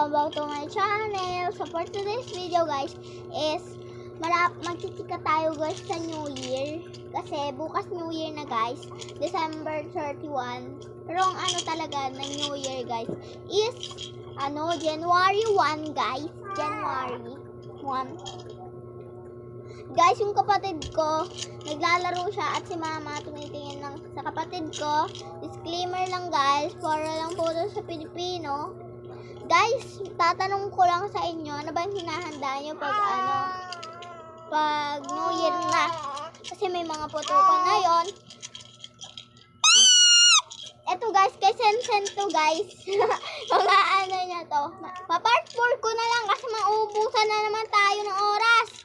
welcome back to my channel. So for today's video guys is magchichika tayo guys sa New Year. Kasi bukas New Year na guys, December 31. Pero ang ano talaga ng New Year guys is January 1 guys. January 1. Guys, yung kapatid ko, naglalaro siya at si mama tumitingin lang sa kapatid ko. Disclaimer lang guys, para lang po sa Pilipino. Guys, tatanong ko lang sa inyo, ano ba yung hinahanda nyo pag New Year na? Kasi may mga putukan na yon. Eto guys, kay Sen to guys. Mga ano niya to. Pa-part 4 ko na lang kasi mauubusan na naman tayo ng oras.